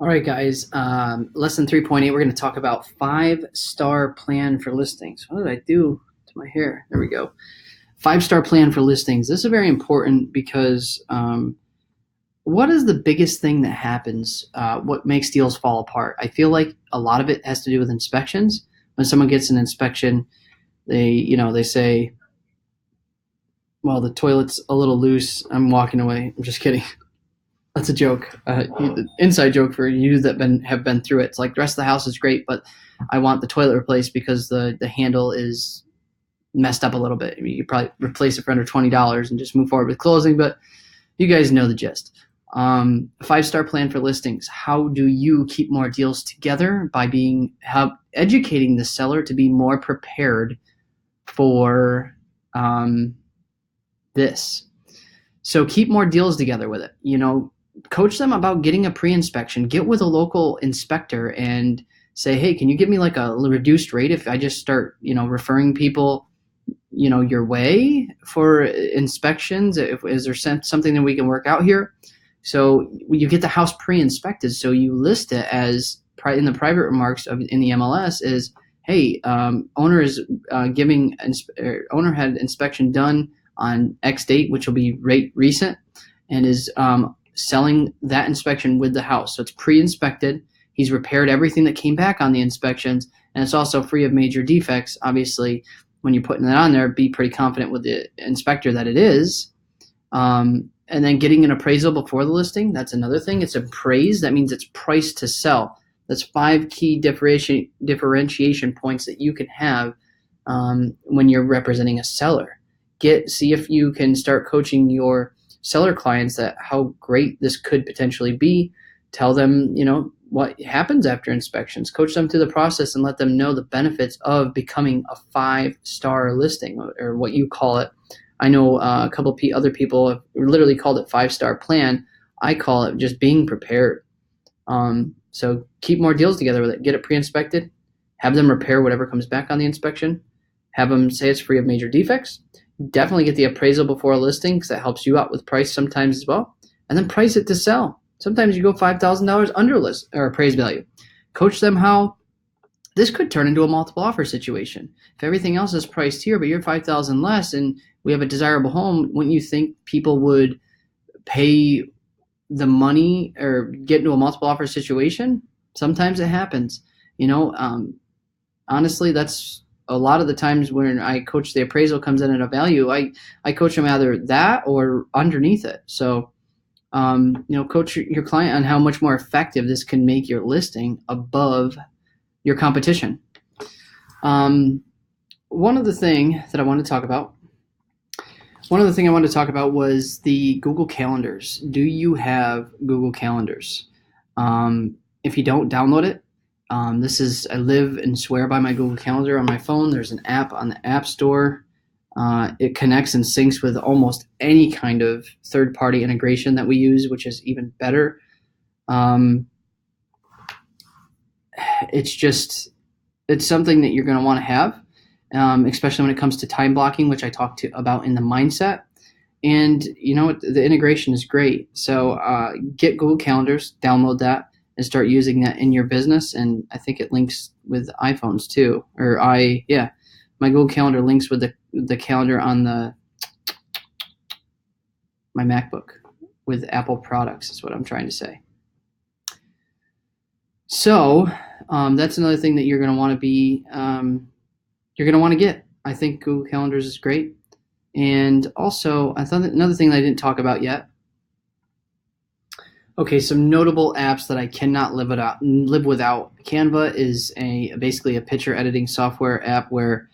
All right, guys. Lesson 3.8, we're going to talk about five-star plan for listings. What did I do to my hair? There we go. Five-star plan for listings. This is very important because what is the biggest thing that happens? What makes deals fall apart? I feel like a lot of it has to do with inspections. When someone gets an inspection, they say, well, the toilet's a little loose. I'm walking away. I'm just kidding. That's a joke, inside joke for you that have been through it. It's like the rest of the house is great, but I want the toilet replaced because the handle is messed up a little bit. I mean, you probably replace it for under $20 and just move forward with closing, but you guys know the gist. Five-star plan for listings. How do you keep more deals together? By educating the seller to be more prepared for this. So keep more deals together with it. Coach them about getting a pre-inspection. Get with a local inspector and say, hey, can you give me like a reduced rate if I just start, referring people, your way for inspections? Is there something that we can work out here? So you get the house pre-inspected. So you list it as in the private remarks in the MLS is, hey, owner is owner had inspection done on X date, which will be recent, and is selling that inspection with the house. So it's pre-inspected. He's repaired everything that came back on the inspections, and it's also free of major defects. Obviously, when you're putting that on there, be pretty confident with the inspector that it is. And then getting an appraisal before the listing, that's another thing. It's appraised. That means it's priced to sell. That's 5 key differentiation points that you can have when you're representing a seller. See if you can start coaching your seller clients that how great this could potentially be. Tell them, what happens after inspections. Coach them through the process and let them know the benefits of becoming a 5-star listing, or what you call it. I know a couple other people have literally called it 5-star plan. I call it just being prepared. So keep more deals together with it. Get it pre-inspected. Have them repair whatever comes back on the inspection. Have them say it's free of major defects. Definitely get the appraisal before a listing because that helps you out with price sometimes as well. And then price it to sell. Sometimes you go $5,000 under list or appraised value. Coach them how this could turn into a multiple offer situation. If everything else is priced here, but you're $5,000 less and we have a desirable home, wouldn't you think people would pay the money or get into a multiple offer situation? Sometimes it happens. Honestly, that's a lot of the times when I coach the appraisal comes in at a value, I coach them either that or underneath it. So, coach your client on how much more effective this can make your listing above your competition. One other thing I wanted to talk about was the Google Calendars. Do you have Google Calendars? If you don't, download it. I live and swear by my Google Calendar on my phone. There's an app on the App Store. It connects and syncs with almost any kind of third-party integration that we use, which is even better. It's something that you're going to want to have, especially when it comes to time blocking, which I talked about in the mindset. And the integration is great. So get Google Calendars, download that, and start using that in your business. And I think it links with iPhones too. My Google Calendar links with the calendar on my MacBook with Apple products is what I'm trying to say. So that's another thing that you're going to want to get. I think Google Calendars is great. And also, I thought another thing that I didn't talk about yet. Okay, some notable apps that I cannot live without. Canva is basically a picture editing software app where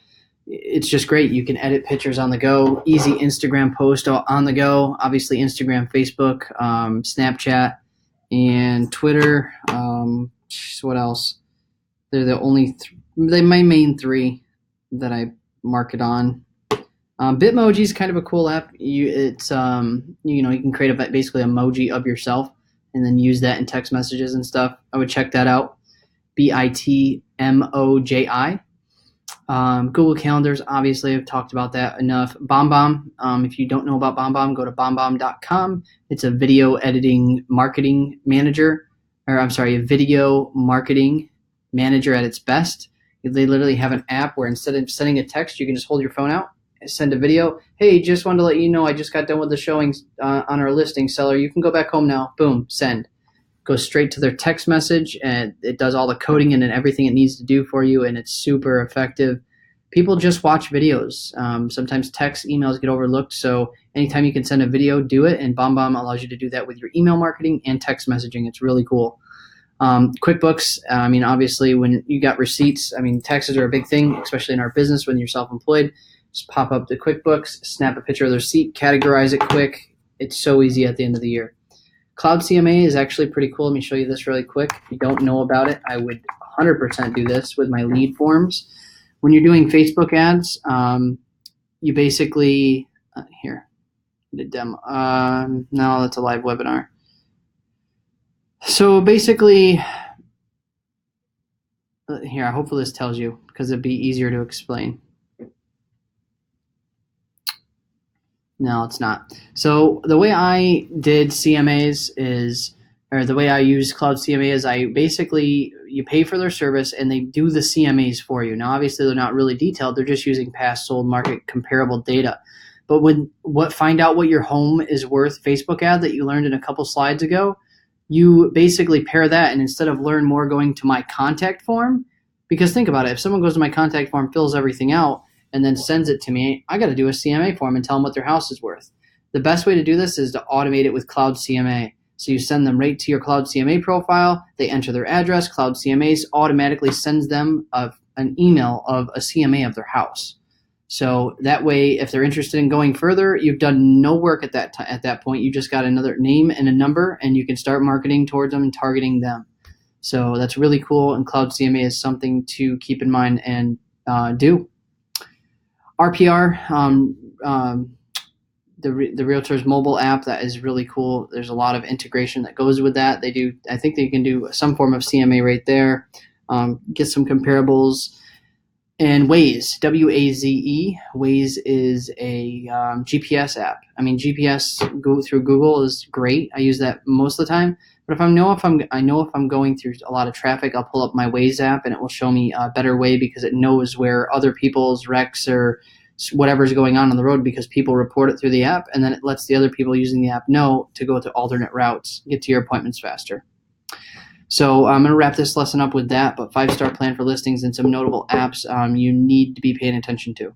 it's just great. You can edit pictures on the go, easy Instagram post on the go. Obviously, Instagram, Facebook, Snapchat, and Twitter. What else? They're the only my main 3 that I mark it on. Bitmoji is kind of a cool app. You can create basically emoji of yourself and then use that in text messages and stuff. I would check that out. Bitmoji. Google Calendars, obviously, I've talked about that enough. BombBomb, if you don't know about BombBomb, go to bombbomb.com. It's a video editing marketing manager. or I'm sorry, a video marketing manager at its best. They literally have an app where instead of sending a text, you can just hold your phone out, send a video. Hey, just wanted to let you know I just got done with the showings on our listing, seller. You can go back home now. Boom, send. Goes straight to their text message, and it does all the coding and everything it needs to do for you, and it's super effective. People just watch videos. Sometimes text, emails get overlooked, so anytime you can send a video, do it, and BombBomb allows you to do that with your email marketing and text messaging. It's really cool. QuickBooks, I mean, obviously, when you got receipts, I mean, taxes are a big thing, especially in our business when you're self-employed. Just pop up the QuickBooks, snap a picture of the receipt, categorize it quick. It's so easy at the end of the year. Cloud CMA is actually pretty cool. Let me show you this really quick. If you don't know about it, I would 100% do this with my lead forms. When you're doing Facebook ads, you basically, here, the demo. No, that's a live webinar. So basically, here, hopefully this tells you because it'd be easier to explain. No, it's not. So the way I did CMAs is, or the way I use Cloud CMA is you pay for their service and they do the CMAs for you. Now, obviously they're not really detailed. They're just using past sold market comparable data. But find out what your home is worth Facebook ad that you learned in a couple slides ago, you basically pair that, and instead of learn more going to my contact form, because think about it, if someone goes to my contact form, fills everything out, and then sends it to me, I got to do a CMA form and tell them what their house is worth. The best way to do this is to automate it with Cloud CMA. So you send them right to your Cloud CMA profile, they enter their address, Cloud CMAs automatically sends them an email of a CMA of their house. So that way, if they're interested in going further, you've done no work at that point. You just got another name and a number, and you can start marketing towards them and targeting them. So that's really cool, and Cloud CMA is something to keep in mind and do. RPR, the Realtors mobile app, that is really cool. There's a lot of integration that goes with that. I think they can do some form of CMA right there. Get some comparables. And Waze, W-A-Z-E, Waze is a GPS app. I mean, GPS through Google is great. I use that most of the time. But if I know if I'm going through a lot of traffic, I'll pull up my Waze app and it will show me a better way because it knows where other people's wrecks or whatever's going on the road because people report it through the app, and then it lets the other people using the app know to go to alternate routes, get to your appointments faster. So I'm going to wrap this lesson up with that, but 5-star plan for listings and some notable apps you need to be paying attention to.